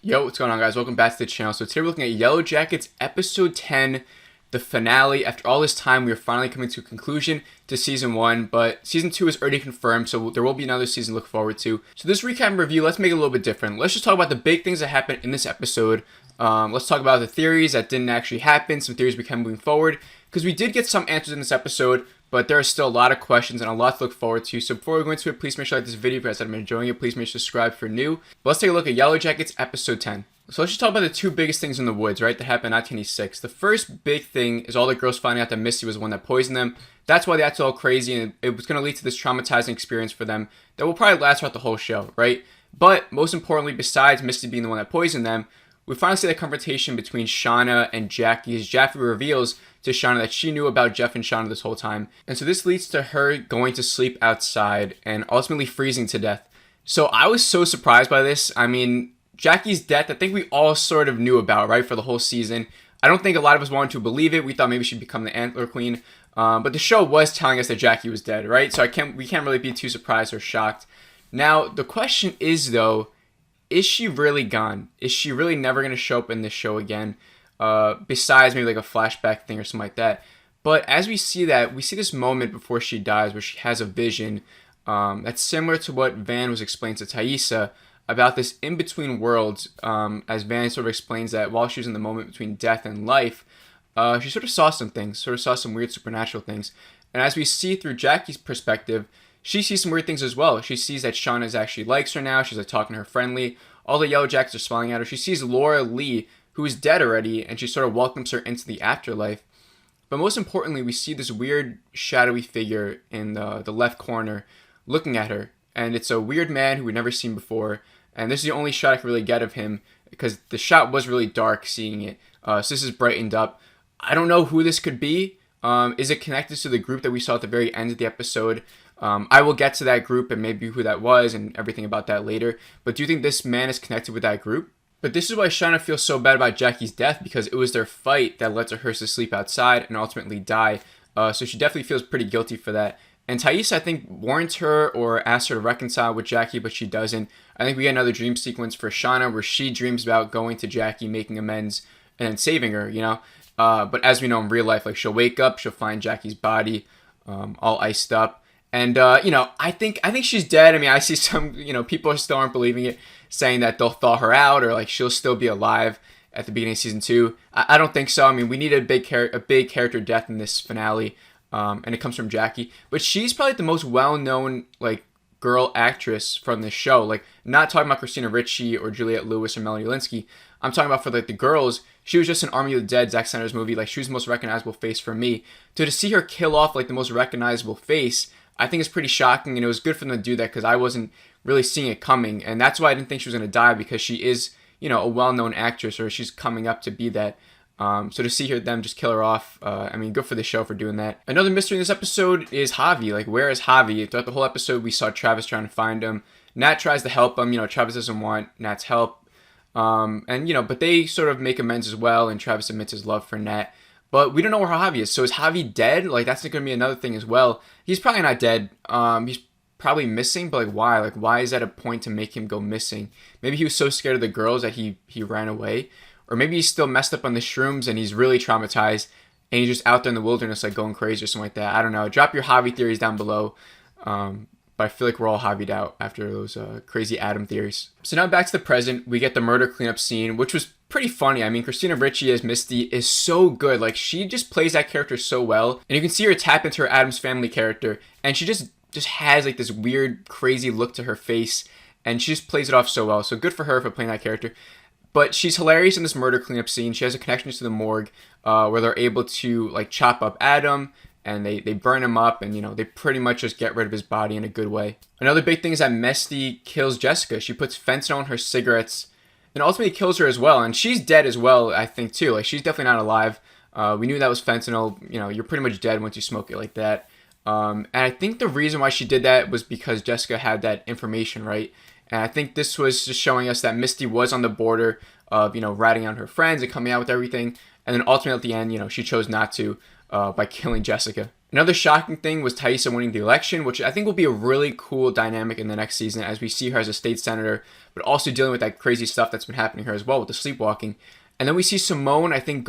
Yo, what's going on, guys? Welcome back to the channel. So today we're looking at YellowJackets episode 10, the finale. After all this time, we are finally coming to a conclusion to season 1, but season 2 is already confirmed, so there will be another season to look forward to. So this recap and review, let's make it a little bit different. Let's just talk about the big things that happened in this episode. Let's talk about the theories that didn't actually happen, some theories we kept moving forward, because we did get some answers in this episode, but there are still a lot of questions and a lot to look forward to. So before we go into it, please make sure you like this video. If you guys have been enjoying it, please make sure to subscribe for new. But let's take a look at YellowJackets episode 10. So let's just talk about the two biggest things in the woods, right, that happened in 1986. The first big thing is all the girls finding out that Misty was the one that poisoned them. That's why they acted all crazy, and it was going to lead to this traumatizing experience for them that will probably last throughout the whole show, right? But most importantly, besides Misty being the one that poisoned them, we finally see that confrontation between Shauna and Jackie as Jackie reveals to Shauna that she knew about Jeff and Shauna this whole time. And so this leads to her going to sleep outside and ultimately freezing to death. So I was so surprised by this. I mean, Jackie's death, I think we all sort of knew about, right, for the whole season. I don't think a lot of us wanted to believe it. We thought maybe she'd become the Antler Queen. But the show was telling us that Jackie was dead, right? So we can't really be too surprised or shocked. Now, the question is, though, is she really gone? Is she really never going to show up in this show again? Besides maybe like a flashback thing or something like that. But as we see this moment before she dies where she has a vision that's similar to what Van was explaining to Thaisa about this in-between worlds, as Van sort of explains that while she was in the moment between death and life, she sort of saw some things, sort of saw some weird supernatural things. And as we see through Jackie's perspective, she sees some weird things as well. She sees that Shauna actually likes her now. She's like talking to her friendly. All the YellowJackets are smiling at her. She sees Laura Lee, who is dead already, and she sort of welcomes her into the afterlife. But most importantly, we see this weird shadowy figure in the left corner looking at her. And it's a weird man who we've never seen before. And this is the only shot I can really get of him because the shot was really dark seeing it. So this is brightened up. I don't know who this could be. Is it connected to the group that we saw at the very end of the episode? I will get to that group and maybe who that was and everything about that later. But do you think this man is connected with that group? But this is why Shauna feels so bad about Jackie's death, because it was their fight that led to her to sleep outside and ultimately die. So she definitely feels pretty guilty for that. And Thaisa, I think, warns her or asks her to reconcile with Jackie, but she doesn't. I think we get another dream sequence for Shauna where she dreams about going to Jackie, making amends, and then saving her, you know? But as we know in real life, like, she'll wake up, she'll find Jackie's body all iced up. And, you know, I think she's dead. I mean, I see some, you know, people still aren't believing it, saying that they'll thaw her out or, like, she'll still be alive at the beginning of season 2. I don't think so. I mean, we need a big character death in this finale. And it comes from Jackie, but she's probably the most well-known like girl actress from this show. Like, not talking about Christina Ricci or Juliette Lewis or Melanie Linsky. I'm talking about for like the girls. She was just in Army of the Dead, Zack Snyder's movie. Like, she was the most recognizable face for me. To see her kill off like the most recognizable face, I think is pretty shocking, and it was good for them to do that because I wasn't really seeing it coming, and that's why I didn't think she was going to die, because she is, you know, a well-known actress, or she's coming up to be that. So to see them just kill her off, I mean, good for the show for doing that. Another mystery in this episode is Javi. Like, where is Javi? Throughout the whole episode, we saw Travis trying to find him. Nat tries to help him. You know, Travis doesn't want Nat's help. And, you know, but they sort of make amends as well, and Travis admits his love for Nat. But we don't know where Javi is. So is Javi dead? Like, that's going to be another thing as well. He's probably not dead. He's probably missing, but like, why? Like, why is that a point to make him go missing? Maybe he was so scared of the girls that he ran away. Or maybe he's still messed up on the shrooms and he's really traumatized and he's just out there in the wilderness like going crazy or something like that. I don't know. Drop your Javi theories down below. But I feel like we're all Javi'd out after those crazy Adam theories. So now back to the present. We get the murder cleanup scene, which was pretty funny. I mean, Christina Ricci as Misty is so good. Like, she just plays that character so well. And you can see her tap into her Addams Family character. And she just has like this weird, crazy look to her face. And she just plays it off so well. So good for her for playing that character. But she's hilarious in this murder cleanup scene. She has a connection to the morgue where they're able to like chop up Adam and they burn him up, and you know, they pretty much just get rid of his body in a good way. Another big thing is that Misty kills Jessica. She puts fentanyl in her cigarettes and ultimately kills her as well. And she's dead as well, I think, too. Like, she's definitely not alive. We knew that was fentanyl. You know, you're pretty much dead once you smoke it like that. And I think the reason why she did that was because Jessica had that information, right? And I think this was just showing us that Misty was on the border of, you know, ratting out her friends and coming out with everything. And then ultimately at the end, you know, she chose not to. by killing Jessica. Another shocking thing was Taissa winning the election, which I think will be a really cool dynamic in the next season as we see her as a state senator, but also dealing with that crazy stuff that's been happening to her as well with the sleepwalking. And then we see Simone, I think,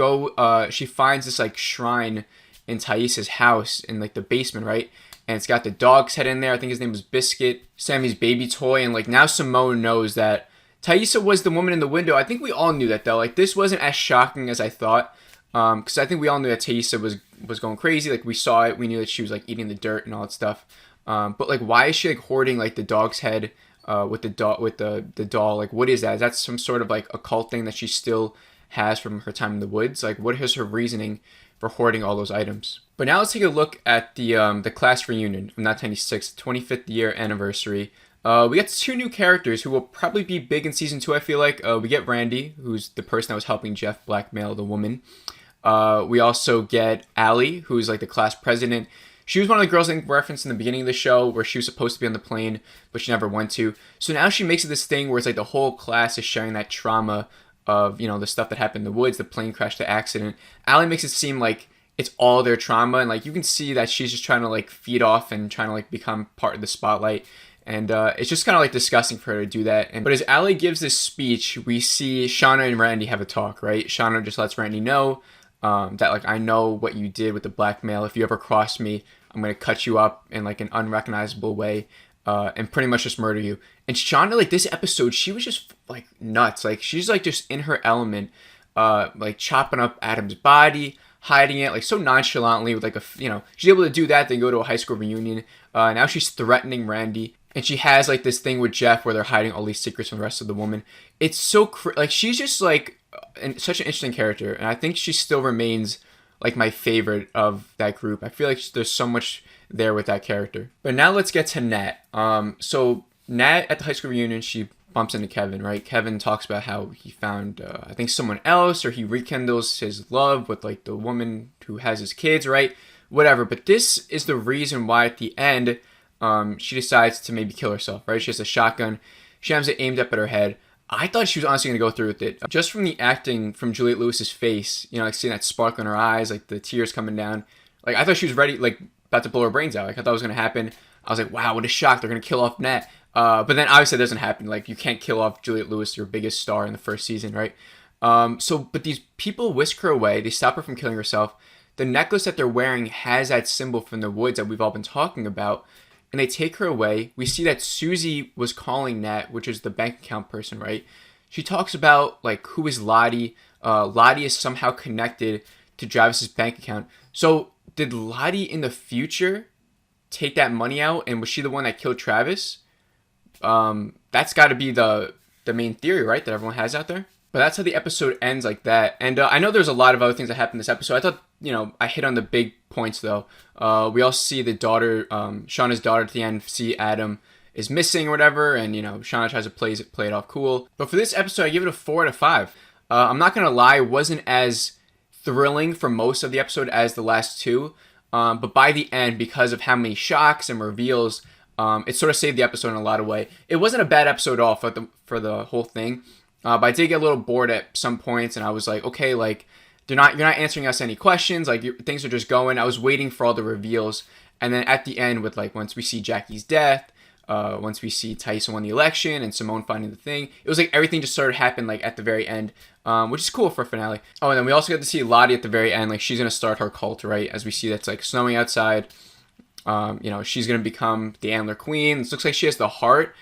she finds this like shrine in Taissa's house in like the basement, right? And it's got the dog's head in there. I think his name was Biscuit, Sammy's baby toy. And like now Simone knows that Taissa was the woman in the window. I think we all knew that though. Like this wasn't as shocking as I thought. Because I think we all knew that Taissa was going crazy. Like we saw it. We knew that she was like eating the dirt and all that stuff. But like why is she like hoarding like the dog's head with the doll? Like what is that? Is that some sort of like occult thing that she still has from her time in the woods? Like what is her reasoning for hoarding all those items? But now let's take a look at the class reunion from 1996, 25th year anniversary. We get 2 new characters who will probably be big in season 2, I feel like. We get Randy, who's the person that was helping Jeff blackmail the woman. We also get Allie, who's like the class president. She was one of the girls I think referenced in the beginning of the show where she was supposed to be on the plane, but she never went to. So now she makes it this thing where it's like the whole class is sharing that trauma of, the stuff that happened in the woods, the plane crash, the accident. Allie makes it seem like it's all their trauma, and like you can see that she's just trying to like feed off and trying to like become part of the spotlight. And it's just kind of like disgusting for her to do that. But as Allie gives this speech, we see Shauna and Randy have a talk, right? Shauna just lets Randy know that like, I know what you did with the blackmail. If you ever cross me, I'm going to cut you up in like an unrecognizable way and pretty much just murder you. And Shauna, like this episode, she was just like nuts. Like she's like just in her element, like chopping up Adam's body, hiding it like so nonchalantly with like she's able to do that, then go to a high school reunion. Now she's threatening Randy. And she has like this thing with Jeff where they're hiding all these secrets from the rest of the woman. It's so like she's just like such an interesting character, and I think she still remains like my favorite of that group. I feel like there's so much there with that character. But now let's get to Nat. So Nat at the high school reunion, she bumps into Kevin, right? Kevin talks about how he found I think someone else, or he rekindles his love with like the woman who has his kids, right? Whatever. But this is the reason why at the end she decides to maybe kill herself, right? She has a shotgun. She has it aimed up at her head. I thought she was honestly going to go through with it. Just from the acting from Juliette Lewis's face, like seeing that sparkle in her eyes, like the tears coming down. Like I thought she was ready, like about to blow her brains out. Like I thought it was going to happen. I was like, wow, what a shock. They're going to kill off Nat. But then obviously it doesn't happen. Like you can't kill off Juliette Lewis, your biggest star in the first season, right? But these people whisk her away. They stop her from killing herself. The necklace that they're wearing has that symbol from the woods that we've all been talking about. And they take her away. We see that Susie was calling Nat, which is the bank account person, right? She talks about, like, who is Lottie? Lottie is somehow connected to Travis's bank account. So, did Lottie in the future take that money out? And was she the one that killed Travis? That's got to be the main theory, right? That everyone has out there. But that's how the episode ends, like that. And I know there's a lot of other things that happened in this episode. I thought, I hit on the big points, though. We all see the daughter, Shauna's daughter at the end, see Adam is missing or whatever. And, Shauna tries to play it off cool. But for this episode, I give it a 4 out of 5. I'm not going to lie, it wasn't as thrilling for most of the episode as the last 2. But by the end, because of how many shocks and reveals, it sort of saved the episode in a lot of way. It wasn't a bad episode at all for the whole thing. But I did get a little bored at some points, and I was like, okay, like, you're not answering us any questions, like, things are just going. I was waiting for all the reveals, and then at the end with, like, once we see Jackie's death, once we see Tyson won the election, and Simone finding the thing, it was like everything just started happening, like, at the very end, which is cool for a finale. Oh, and then we also got to see Lottie at the very end, like, she's going to start her cult, right, as we see that's, like, snowing outside. She's going to become the Antler Queen. It looks like she has the heart.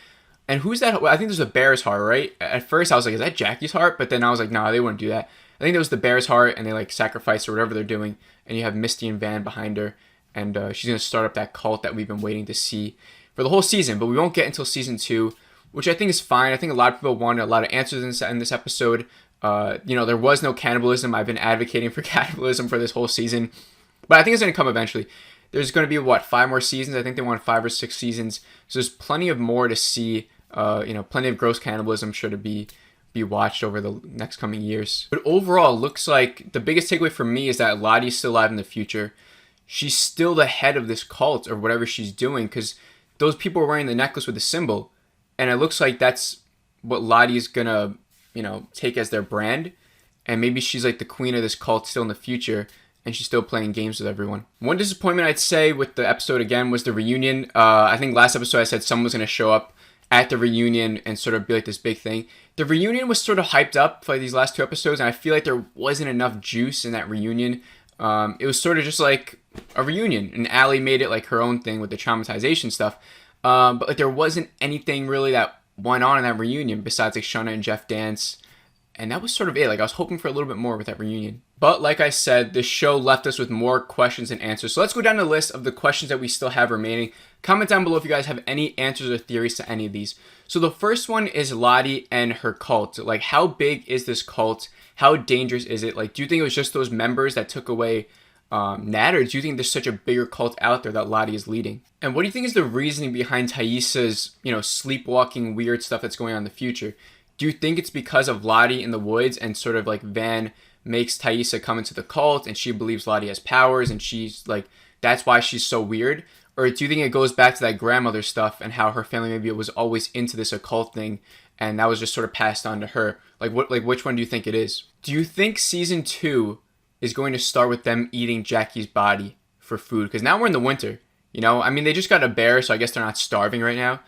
And who's that? I think there's a bear's heart, right? At first, I was like, is that Jackie's heart? But then I was like, no, they wouldn't do that. I think it was the bear's heart, and they, like, sacrifice or whatever they're doing. And you have Misty and Van behind her. And she's going to start up that cult that we've been waiting to see for the whole season. But we won't get until season 2, which I think is fine. I think a lot of people wanted a lot of answers in this episode. There was no cannibalism. I've been advocating for cannibalism for this whole season. But I think it's going to come eventually. There's going to be, 5 more seasons? I think they want 5 or 6 seasons. So there's plenty of more to see. Plenty of gross cannibalism sure to be watched over the next coming years. But overall, it looks like the biggest takeaway for me is that Lottie's still alive in the future. She's still the head of this cult or whatever she's doing, because those people are wearing the necklace with the symbol. And it looks like that's what Lottie's gonna, take as their brand. And maybe she's like the queen of this cult still in the future. and she's still playing games with everyone. One disappointment I'd say with the episode again was the reunion. I think last episode I said someone was going to show up at the reunion and sort of be like this big thing. The reunion was sort of hyped up for like these last 2 episodes, and I feel like there wasn't enough juice in that reunion. It was sort of just like a reunion, and Allie made it like her own thing with the traumatization stuff. But like there wasn't anything really that went on in that reunion besides like Shauna and Jeff dance, and that was sort of it. Like I was hoping for a little bit more with that reunion. But like I said, this show left us with more questions and answers. So let's go down the list of the questions that we still have remaining. Comment down below if you guys have any answers or theories to any of these. So the first one is Lottie and her cult. Like how big is this cult? How dangerous is it? Like do you think it was just those members that took away Nat, or do you think there's such a bigger cult out there that Lottie is leading? And what do you think is the reasoning behind Thaisa's, sleepwalking weird stuff that's going on in the future? Do you think it's because of Lottie in the woods and sort of like Van makes Thaisa come into the cult and she believes Lottie has powers and she's like, that's why she's so weird? Or do you think it goes back to that grandmother stuff and how her family maybe was always into this occult thing and that was just sort of passed on to her? Which one do you think it is? Do you think season 2 is going to start with them eating Jackie's body for food? Because now we're in the winter, I mean, they just got a bear, so I guess they're not starving right now.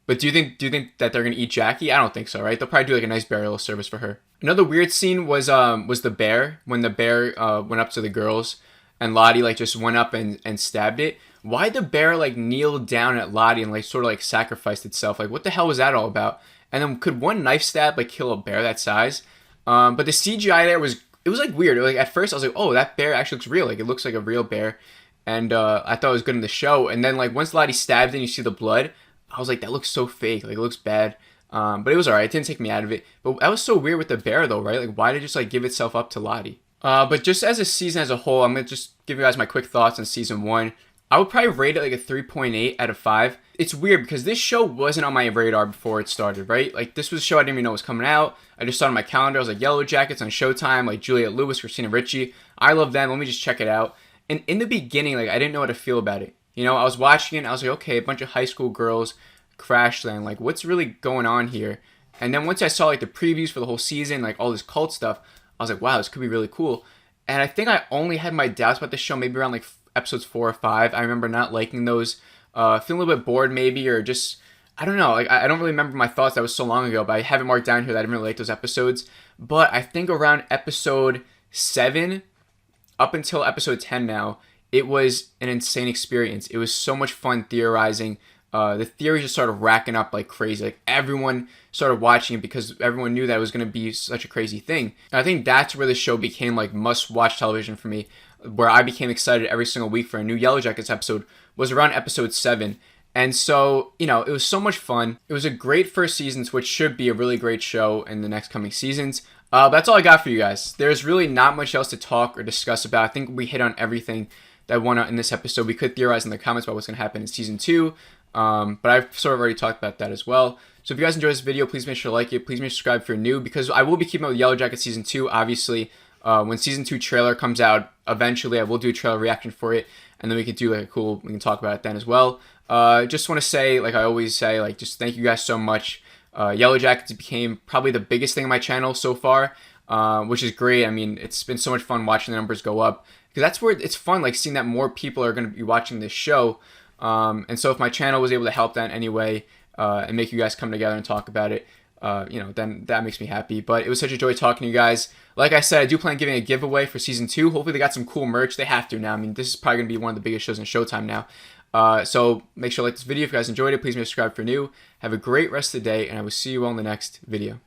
But do you think that they're gonna eat Jackie? I don't think so, right? They'll probably do like a nice burial service for her. Another weird scene was the bear, when the bear went up to the girls and Lottie like just went up and stabbed it. Why the bear like kneeled down at Lottie and like sort of like sacrificed itself? Like what the hell was that all about? And then could one knife stab like kill a bear that size? But the CGI there was like weird. Like at first I was like, oh, that bear actually looks real. Like it looks like a real bear. And I thought it was good in the show. And then like once Lottie stabbed it and you see the blood, I was like, that looks so fake. Like it looks bad. But it was alright. It didn't take me out of it. But that was so weird with the bear though, right? Like why did it just like give itself up to Lottie? But just as a season as a whole, I'm going to just give you guys my quick thoughts on season 1. I would probably rate it like a 3.8 out of 5. It's weird because this show wasn't on my radar before it started, right? Like this was a show I didn't even know was coming out. I just saw it on my calendar. I was like, YellowJackets on Showtime, like Juliette Lewis, Christina Ricci. I love them. Let me just check it out. And in the beginning, like I didn't know how to feel about it. I was watching it and I was like, okay, a bunch of high school girls crash land. Like what's really going on here? And then once I saw like the previews for the whole season, like all this cult stuff, I was like, wow, this could be really cool. And I think I only had my doubts about this show maybe around like episodes 4 or 5. I remember not liking those, feeling a little bit bored maybe, or just, I don't know. Like I don't really remember my thoughts. That was so long ago, but I have it marked down here that I didn't really like those episodes. But I think around episode 7 up until episode 10 now, it was an insane experience. It was so much fun theorizing. The theories just started racking up like crazy. Like everyone started watching it because everyone knew that it was going to be such a crazy thing. And I think that's where the show became like must-watch television for me, where I became excited every single week for a new YellowJackets episode, was around episode 7. And so, it was so much fun. It was a great first season, which should be a really great show in the next coming seasons. That's all I got for you guys. There's really not much else to talk or discuss about. I think we hit on everything that went on in this episode. We could theorize in the comments about what's going to happen in season 2. But I've sort of already talked about that as well. So if you guys enjoyed this video, please make sure to like it. Please make sure to subscribe if you're new, because I will be keeping up with YellowJackets season 2. Obviously, when season 2 trailer comes out, eventually I will do a trailer reaction for it, and then we can do like we can talk about it then as well. Just want to say, like I always say, like just thank you guys so much. YellowJackets became probably the biggest thing on my channel so far, which is great. I mean, it's been so much fun watching the numbers go up, because that's where it's fun, like seeing that more people are going to be watching this show. And so if my channel was able to help that in any way, and make you guys come together and talk about it, then that makes me happy. But it was such a joy talking to you guys. Like I said, I do plan on giving a giveaway for season 2. Hopefully they got some cool merch. They have to now. I mean, this is probably going to be one of the biggest shows on Showtime now. So make sure to like this video if you guys enjoyed it. Please make sure to subscribe if you're new. Have a great rest of the day, and I will see you all in the next video.